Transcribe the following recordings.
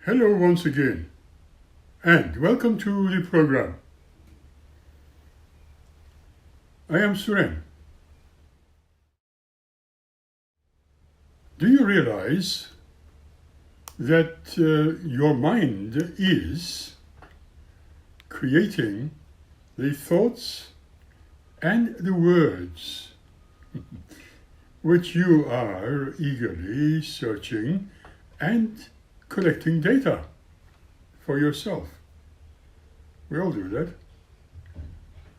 Hello once again, and welcome to the program. I am Suren. Do you realize that your mind is creating the thoughts and the words which you are eagerly searching and collecting data for yourself? We all do that.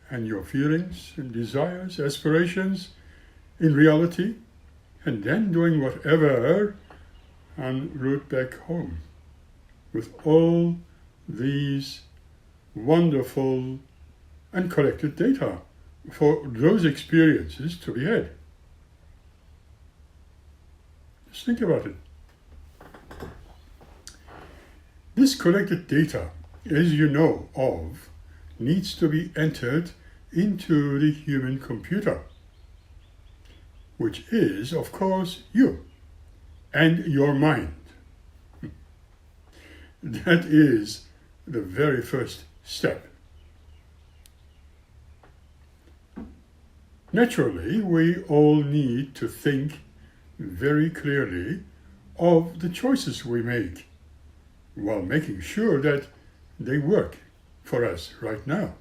And your feelings and desires, aspirations in reality, and then doing whatever en route back home with all these wonderful and collected data for those experiences to be had. Just think about it. This collected data, as you know of, needs to be entered into the human computer, which is, of course, you and your mind. That is the very first step. Naturally, we all need to think very clearly of the choices we make, while making sure that they work for us right now.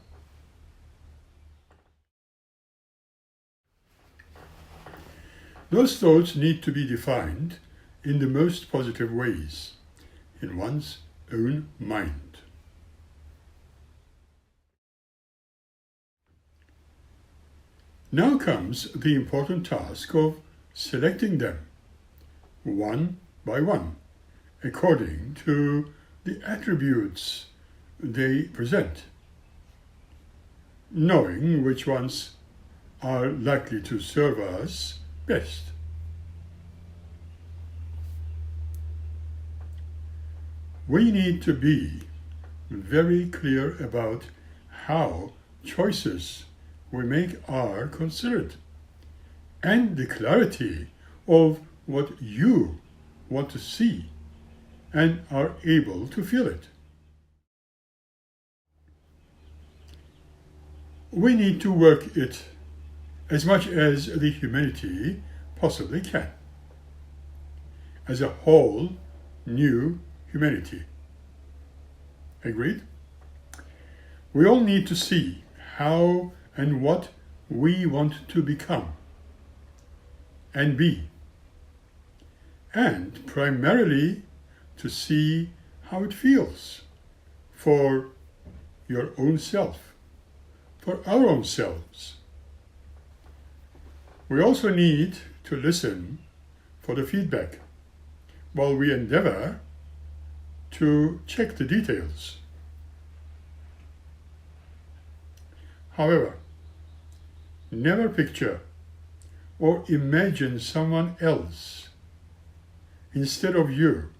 Those thoughts need to be defined in the most positive ways, in one's own mind. Now comes the important task of selecting them, one by one, according to the attributes they present, knowing which ones are likely to serve us best. We need to be very clear about how choices we make are considered, and the clarity of what you want to see and are able to feel it. We need to work it as much as the humanity possibly can, as a whole new humanity. Agreed? We all need to see how and what we want to become and be, and primarily to see how it feels for your own self, for our own selves. We also need to listen for the feedback while we endeavor to check the details. However, never picture or imagine someone else instead of you,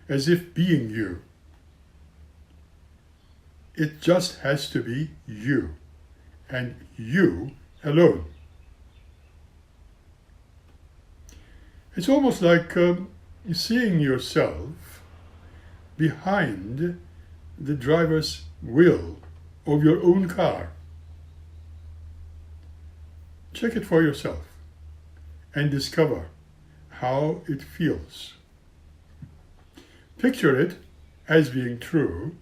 as if being you. It just has to be you, and you alone. It's almost like seeing yourself behind the driver's wheel of your own car. Check it for yourself and discover how it feels. Picture it as being true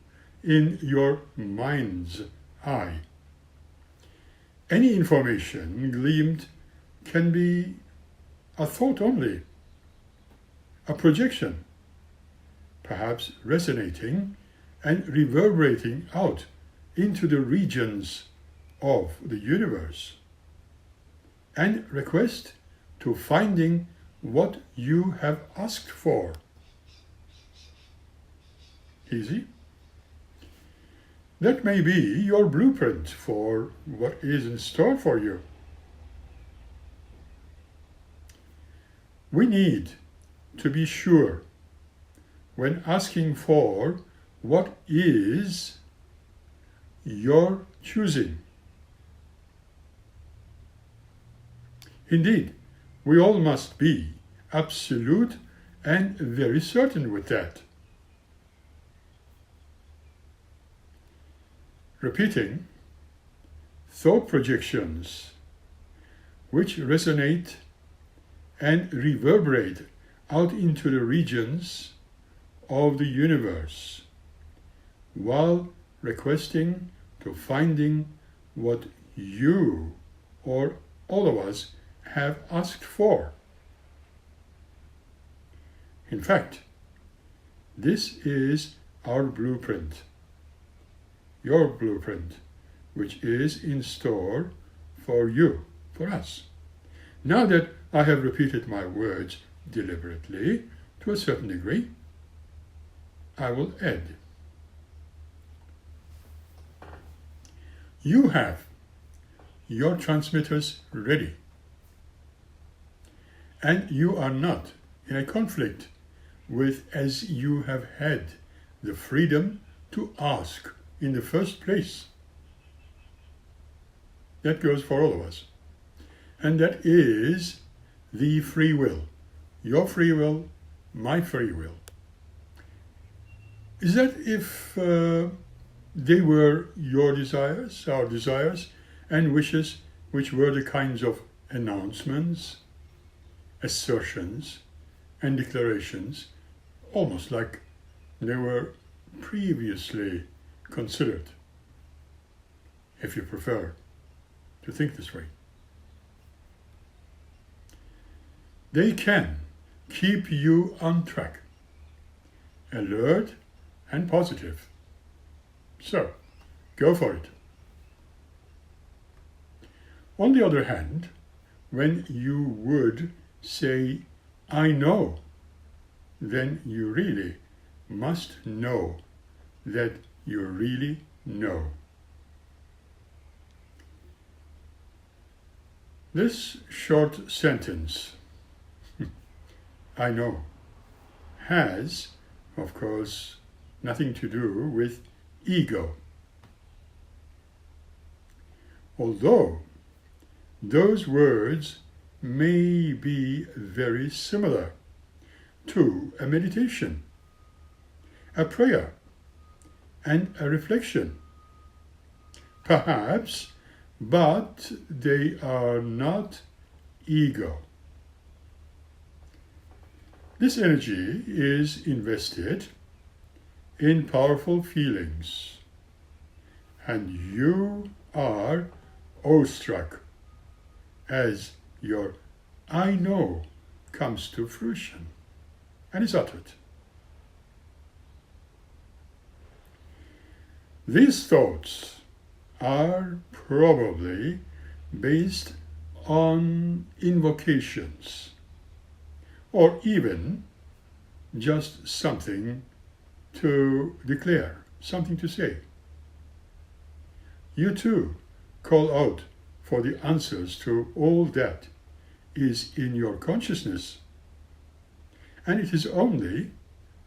in your mind's eye. Any information gleaned can be a thought only, a projection, perhaps resonating and reverberating out into the regions of the universe, and request to finding what you have asked for. Easy? That may be your blueprint for what is in store for you. We need to be sure when asking for what is your choosing. Indeed, we all must be absolute and very certain with that. repeating thought projections which resonate and reverberate out into the regions of the universe, while requesting to finding what you or all of us have asked for. In fact, this is our blueprint, your blueprint, which is in store for you, for us. Now that I have repeated my words deliberately to a certain degree, I will add. You have your transmitters ready, and you are not in a conflict with as you have had the freedom to ask in the first place. That goes for all of us. And that is the free will. Your free will, my free will. Is that if they were your desires, our desires, and wishes, which were the kinds of announcements, assertions, and declarations, almost like they were previously considered, if you prefer to think this way. They can keep you on track, alert and positive. So, go for it. On the other hand, when you would say, I know, then you really must know that you really know. This short sentence, I know, has, of course, nothing to do with ego. Although those words may be very similar to a meditation, a prayer, and a reflection, perhaps, but they are not ego. This energy is invested in powerful feelings, and you are awestruck as your I know comes to fruition and is uttered. These thoughts are probably based on invocations, or even just something to declare, something to say. You too call out for the answers to all that is in your consciousness, and it is only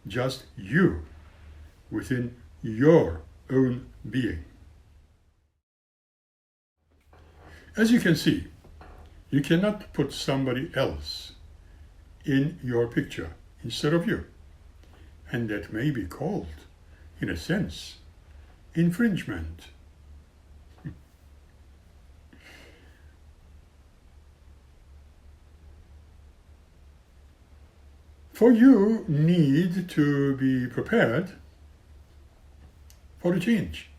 just you within your own being. As you can see, you cannot put somebody else in your picture instead of you, and that may be called, in a sense, infringement. For you need to be prepared for the change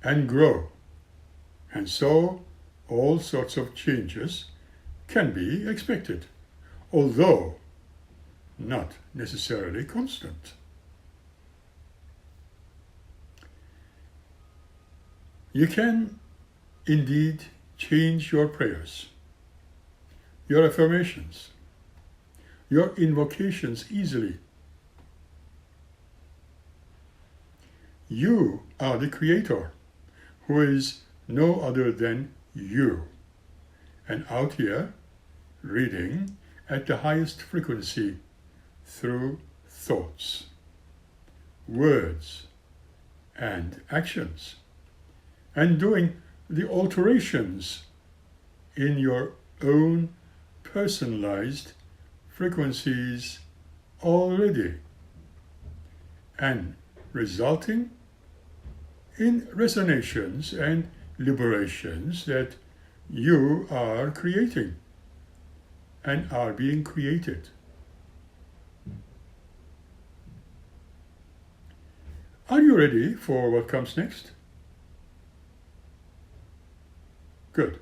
and grow, and so all sorts of changes can be expected, although not necessarily constant. You can indeed change your prayers, your affirmations, your invocations easily. You are the Creator, who is no other than you, and out here reading at the highest frequency through thoughts, words, and actions, and doing the alterations in your own personalized frequencies already, and resulting in resonations and liberations that you are creating and are being created. Are you ready for what comes next? Good.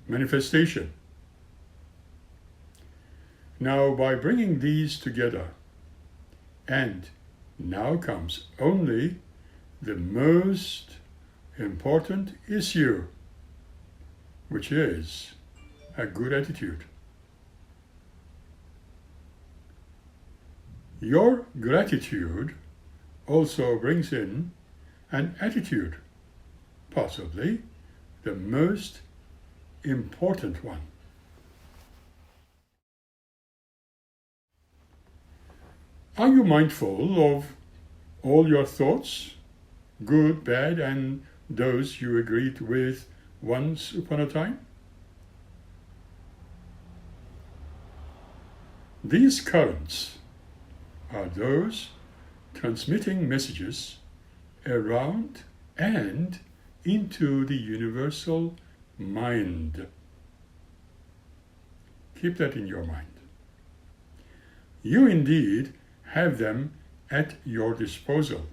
Manifestation. Now, by bringing these together, and now comes only the most important issue, which is a good attitude. Your gratitude also brings in an attitude, possibly the most important one. Are you mindful of all your thoughts, good, bad, and those you agreed with once upon a time? These currents are those transmitting messages around and into the universal mind. Keep that in your mind. You indeed have them at your disposal,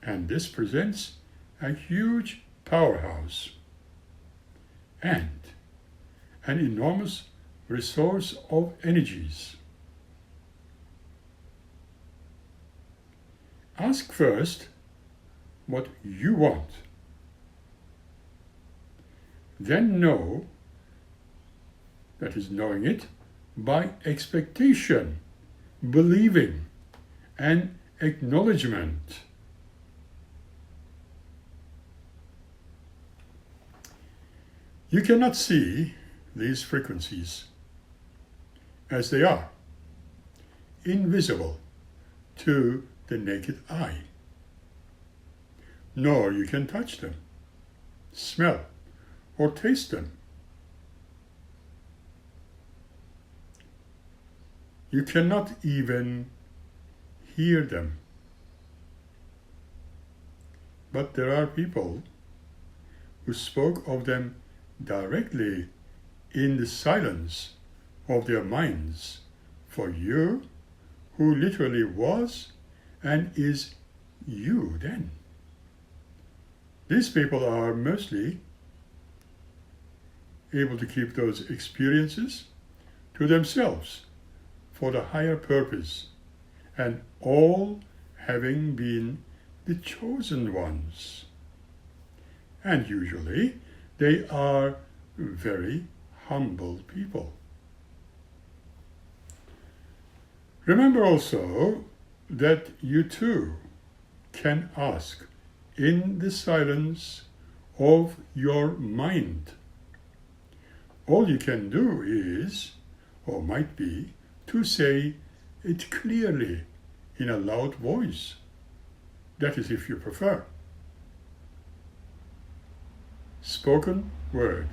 and this presents a huge powerhouse and an enormous resource of energies. Ask first what you want. Then know, that is knowing it, by expectation, believing, and acknowledgement. You cannot see these frequencies as they are, invisible to the naked eye. Nor you can touch them, smell, or taste them. You cannot even hear them. But there are people who spoke of them directly in the silence of their minds for you, who literally was and is you then. These people are mostly able to keep those experiences to themselves for the higher purpose, and all having been the chosen ones. And usually they are very humble people. Remember also that you too can ask in the silence of your mind. All you can do is, or might be, to say it clearly in a loud voice. That is, if you prefer. Spoken word.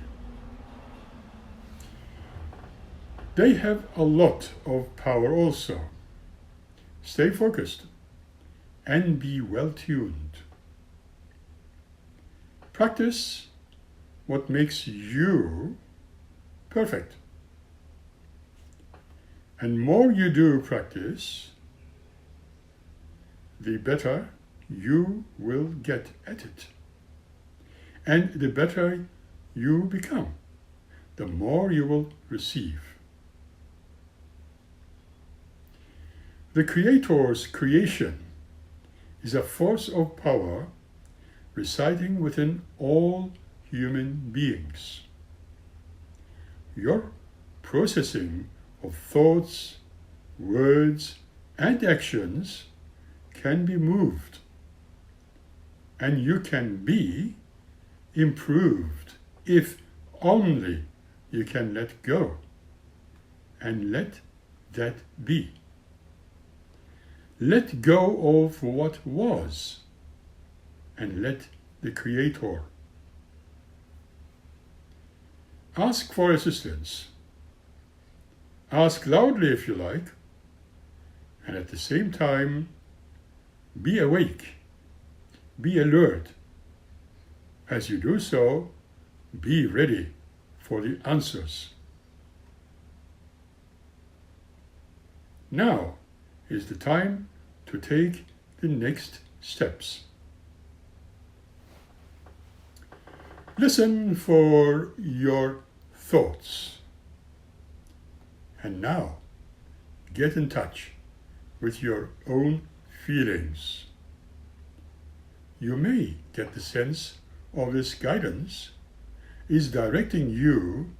They have a lot of power also. Stay focused and be well tuned. Practice what makes you perfect. And more you do practice, the better you will get at it. And the better you become, the more you will receive. The Creator's creation is a force of power residing within all human beings. Your processing of thoughts, words, and actions can be moved, and you can be improved if only you can let go and let that be. Let go of what was and let the Creator. Ask for assistance. Ask loudly if you like, and at the same time, be awake Be alert. As you do so, be ready for the answers. Now is the time to take the next steps. Listen for your thoughts. And now, get in touch with your own feelings. You may get the sense of this guidance is directing you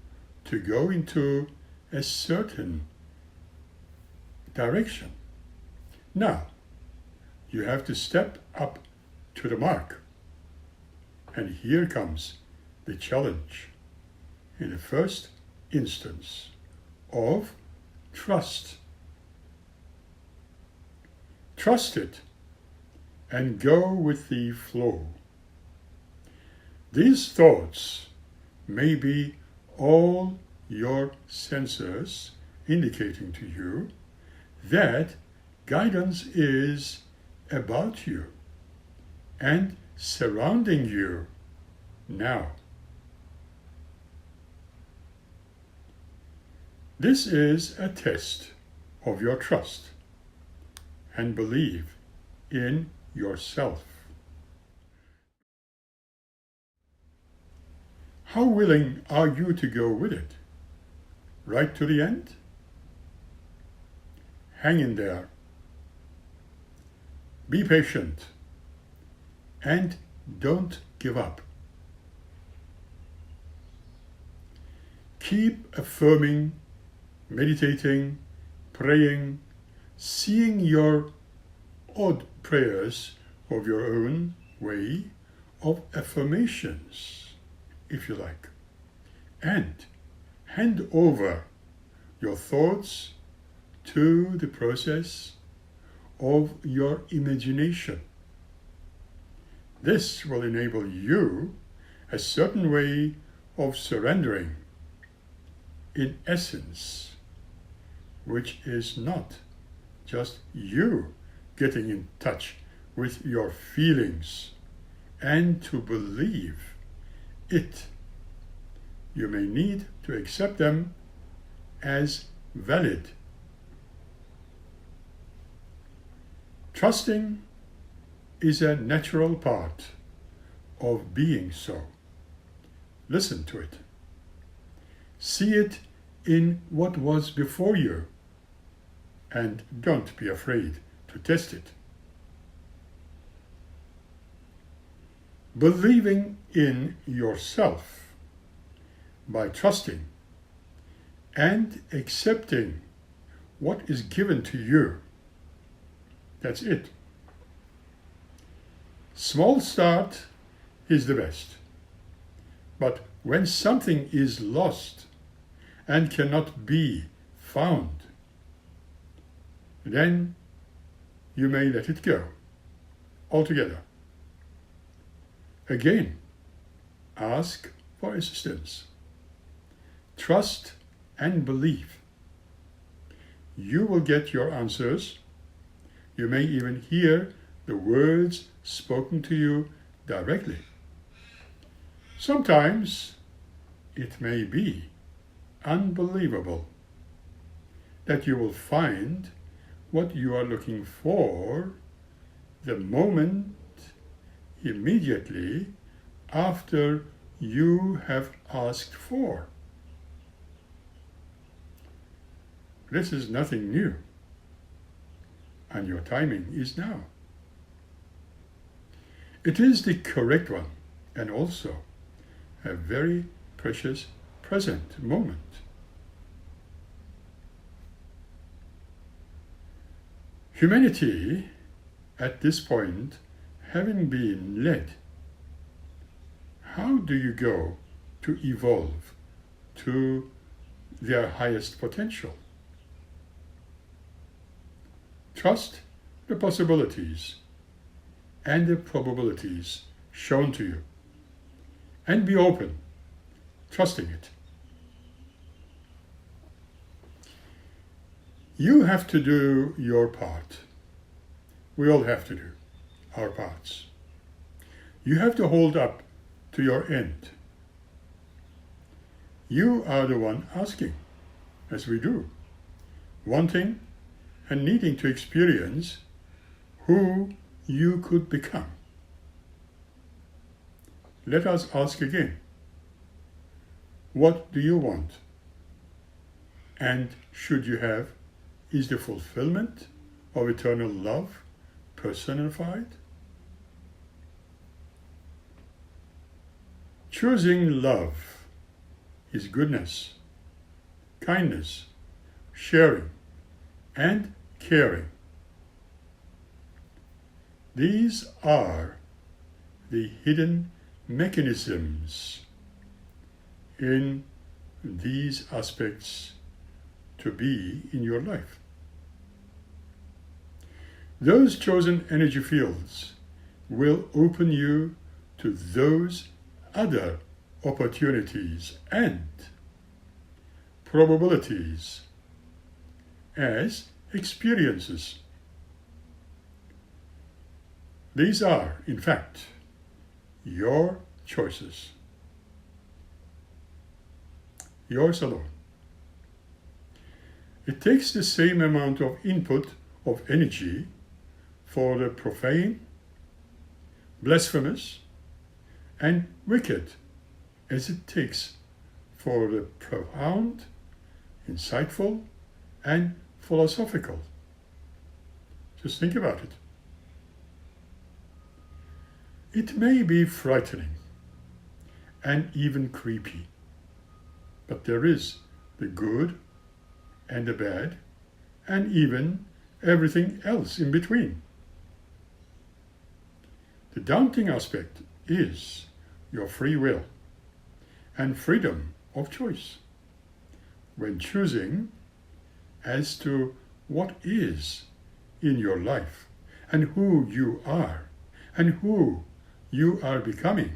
to go into a certain direction. Now, you have to step up to the mark. And here comes the challenge, in the first instance, of trust. Trust it and go with the flow. These thoughts may be all your sensors indicating to you that guidance is about you and surrounding you now. This is a test of your trust and belief in yourself. How willing are you to go with it? Right to the end? Hang in there. Be patient. And don't give up. Keep affirming, meditating, praying, seeing your odd prayers of your own way of affirmations, if you like, and hand over your thoughts to the process of your imagination. This will enable you a certain way of surrendering, in essence, which is not just you getting in touch with your feelings and to believe it. You may need to accept them as valid. Trusting is a natural part of being so. Listen to it. See it in what was before you, and don't be afraid to test it. Believing in yourself by trusting and accepting what is given to you. That's it. Small start is the best. But when something is lost and cannot be found, then you may let it go altogether. Again, ask for assistance. Trust and believe. You will get your answers. You may even hear the words spoken to you directly. Sometimes it may be unbelievable that you will find what you are looking for the moment immediately after you have asked for. This is nothing new, and your timing is now. It is the correct one, and also a very precious present moment. Humanity, at this point, having been led, how do you go to evolve to their highest potential? Trust the possibilities and the probabilities shown to you, and be open, trusting it. You have to do your part. We all have to do our parts. you have to hold up to your end. You are the one asking, as we do, wanting and needing to experience who you could become. Let us ask again. What do you want? And should you have, is the fulfillment of eternal love personified? Choosing love is goodness, kindness, sharing, and caring. These are the hidden mechanisms in these aspects to be in your life. Those chosen energy fields will open you to those other opportunities and probabilities as experiences. These are, in fact, your choices. Yours alone. It takes the same amount of input of energy for the profane, blasphemous, and wicked as it takes for the profound, insightful, and philosophical. Just think about it. It may be frightening and even creepy, but there is the good and the bad and even everything else in between. The daunting aspect is your free will and freedom of choice when choosing as to what is in your life and who you are and who you are becoming,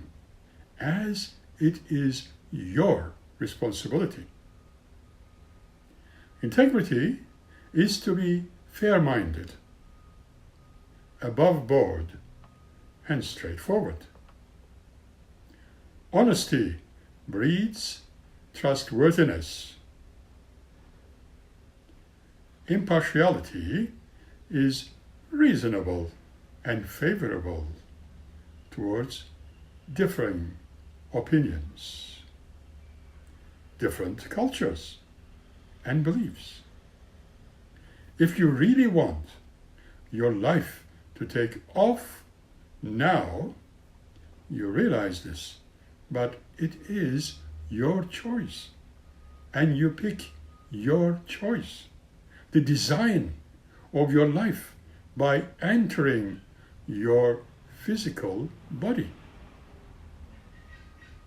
as it is your responsibility. Integrity is to be fair-minded, above board, and straightforward. Honesty breeds trustworthiness. Impartiality is reasonable and favorable towards differing opinions, different cultures and beliefs. If you really want your life to take off now, you realize this, but it is your choice, and you pick your choice, the design of your life by entering your physical body.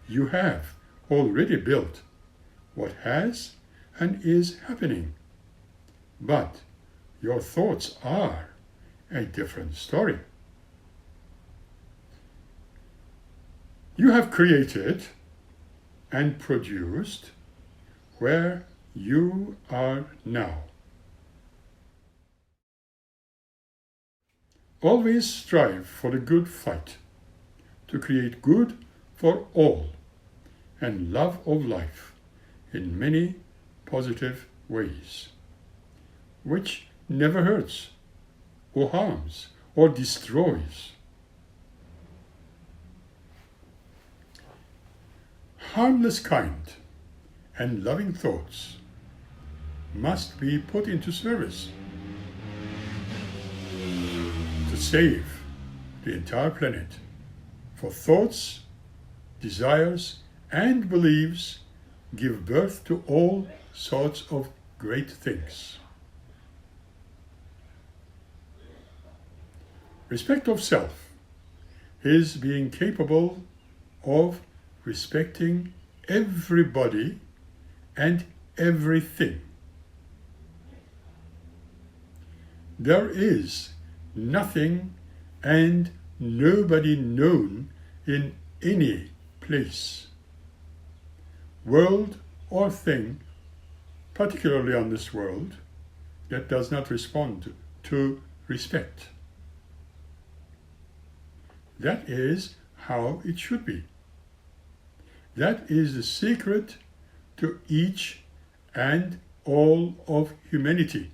You have already built what has and is happening, but your thoughts are a different story. You have created and produced where you are now. Always strive for the good fight, to create good for all, and love of life in many positive ways, which never hurts or harms or destroys. Harmless, kind, and loving thoughts must be put into service to save the entire planet, for thoughts, desires, and beliefs give birth to all sorts of great things. Respect of self is being capable of respecting everybody and everything. There is nothing and nobody known in any place, world or thing, particularly on this world, that does not respond to respect. That is how it should be. That is the secret to each and all of humanity.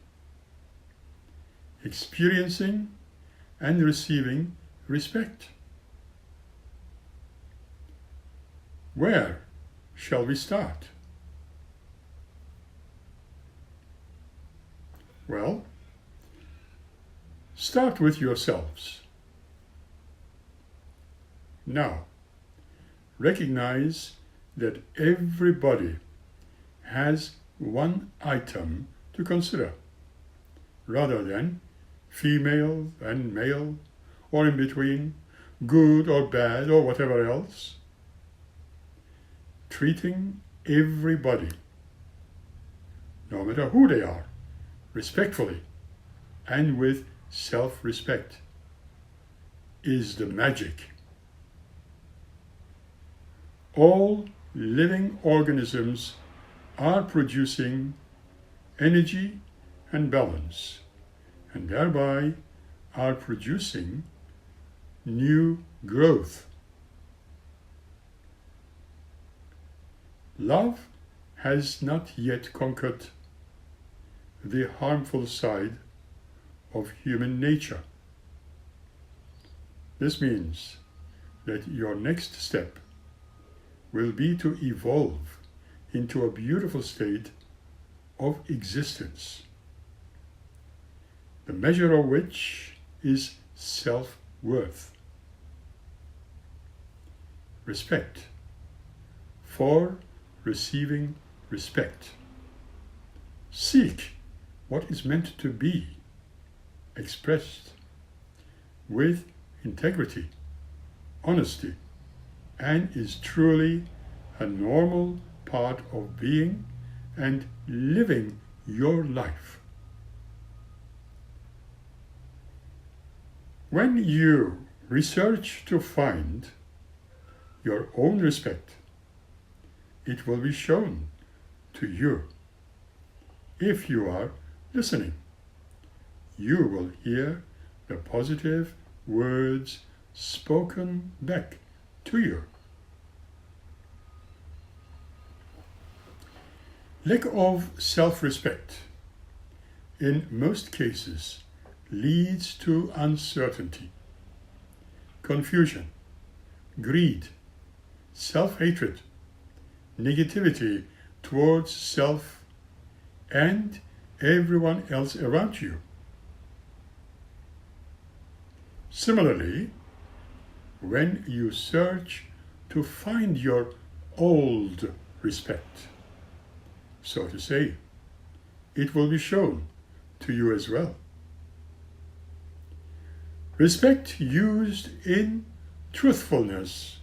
Experiencing and receiving respect. Where shall we start? Well, start with yourselves. Now, recognize that everybody has one item to consider, rather than female and male, or in between, good or bad, or whatever else. Treating everybody, no matter who they are, respectfully and with self-respect is the magic. All living organisms are producing energy and balance, and thereby are producing new growth. Love has not yet conquered the harmful side of human nature. This means that your next step will be to evolve into a beautiful state of existence, the measure of which is self-worth. Respect for receiving respect. Seek what is meant to be expressed with integrity, honesty, and is truly a normal part of being and living your life. When you research to find your own respect, it will be shown to you. If you are listening, you will hear the positive words spoken back to you. Lack of self-respect, in most cases, leads to uncertainty, confusion, greed, self-hatred, negativity towards self and everyone else around you. Similarly, when you search to find your old respect, so to say, it will be shown to you as well. Respect used in truthfulness,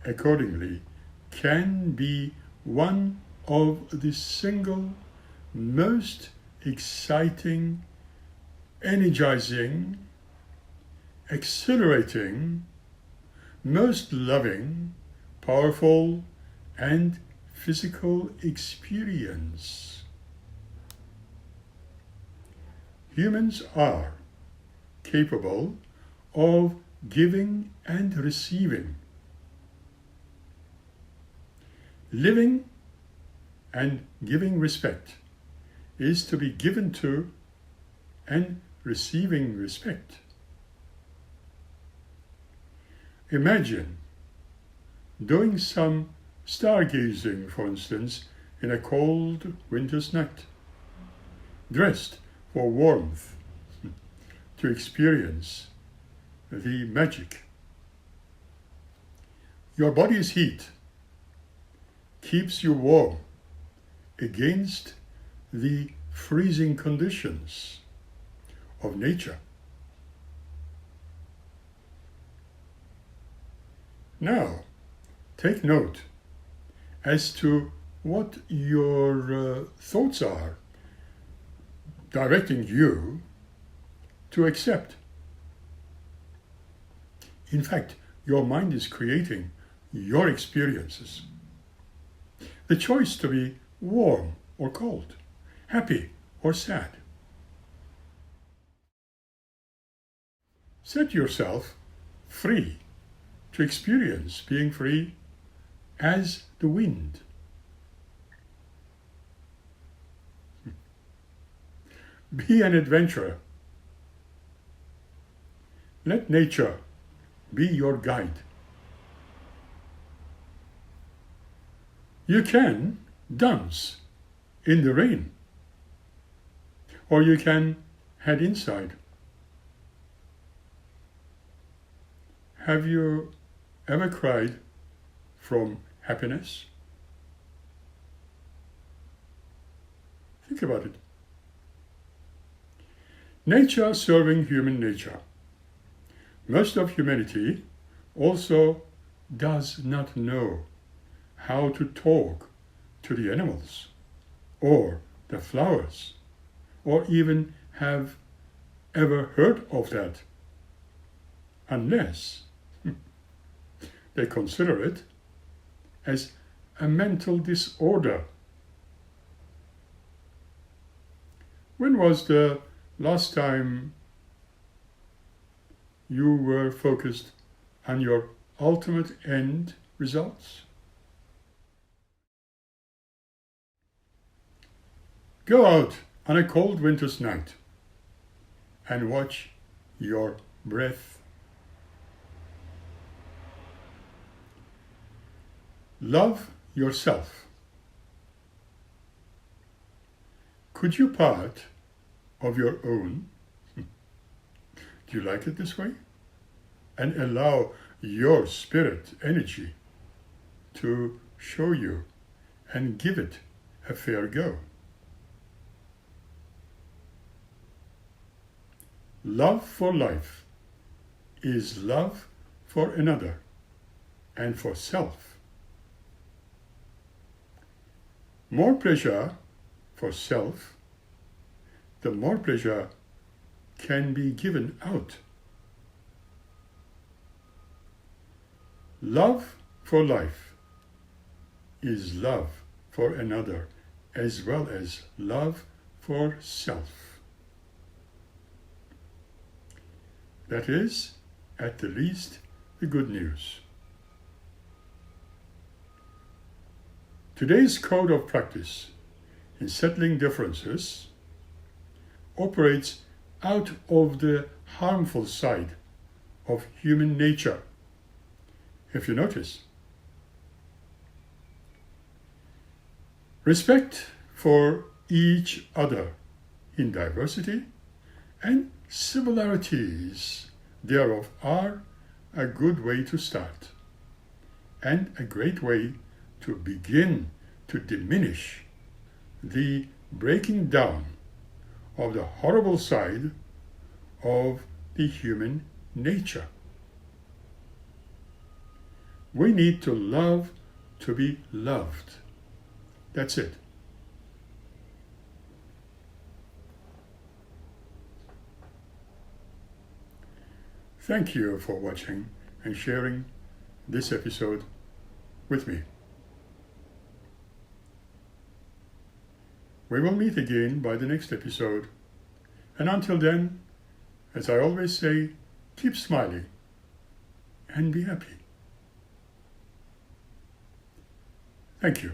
accordingly, can be one of the single most exciting, energizing, exhilarating, most loving, powerful, and physical experience. Humans are capable of giving and receiving. Living and giving respect is to be given to and receiving respect. Imagine doing some stargazing, for instance, in a cold winter's night, dressed for warmth, to experience the magic. Your body's heat keeps you warm against the freezing conditions of nature. Now, take note as to what your thoughts are directing you to accept. In fact, your mind is creating your experiences. The choice to be warm or cold, happy or sad. Set yourself free to experience being free as the wind. Be an adventurer. Let nature be your guide. You can dance in the rain, or you can head inside. Have you ever cried from happiness? Think about it. Nature serving human nature. Most of humanity also does not know how to talk to the animals or the flowers, or even have ever heard of that, unless they consider it as a mental disorder. When was the last time you were focused on your ultimate end results? Go out on a cold winter's night and watch your breath. Love yourself. Could you part of your own? Do you like it this way? And allow your spirit energy to show you and give it a fair go. Love for life is love for another and for self. More pleasure for self, the more pleasure can be given out. Love for life is love for another as well as love for self. That is, at the least, the good news. Today's code of practice in settling differences operates out of the harmful side of human nature. If you notice, respect for each other in diversity and similarities thereof are a good way to start, and a great way to begin to diminish the breaking down of the horrible side of the human nature. We need to love to be loved. That's it. Thank you for watching and sharing this episode with me. We will meet again by the next episode. And until then, as I always say, keep smiling and be happy. Thank you.